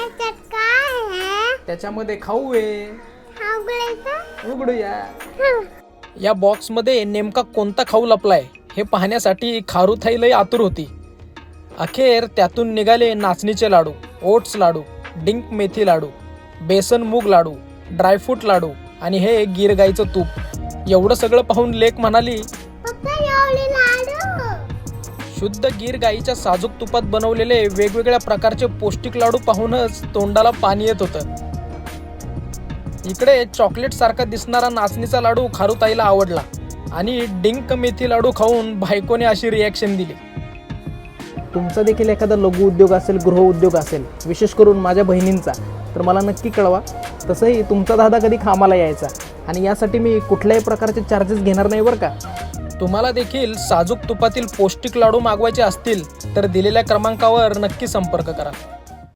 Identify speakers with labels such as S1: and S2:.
S1: याच्यात काय आहे?
S2: त्याच्यामध्ये खाऊ आहे.
S1: हा उघडायचं?
S2: उघडूया.
S1: हं.
S2: या बॉक्समध्ये नेमका कोणता खाऊ लपलाय हे पाहण्यासाठी खारुताई लई आतुर होती. अखेर त्यातून निघाले नाचणीचे लाडू, ओट्स लाडू, डिंक मेथी लाडू, बेसन मूग लाडू, ड्रायफ्रूट लाडू आणि हे गीर गाईचं तूप. एवढं सगळं पाहून लेक म्हणाली,
S1: पप्पा एवढे लाडू.
S2: शुद्ध गीर गाईच्या साजूक तुपात बनवलेले वेगवेगळ्या प्रकारचे पौष्टिक लाडू पाहूनच तोंडाला पाणी येत होतं. इकडे चॉकलेट सारखा दिसणारा नाचणीचा लाडू खारुताईला आवडला आणि डिंक मेथी लाडू खाऊन बायकोने अशी रिॲक्शन दिली. तुमचा देखील एखादा लघु उद्योग असेल, गृह उद्योग असेल, विशेष करून माझ्या बहिणींचा, तर मला नक्की कळवा. तसंही तुमचा दादा कधी कामाला यायचा आणि यासाठी मी कुठल्याही प्रकारचे चार्जेस घेणार नाही बरं का. तुम्हाला देखील साजूक तुपातील पौष्टिक लाडू मागवायचे असतील तर दिलेल्या क्रमांकावर नक्की संपर्क करा.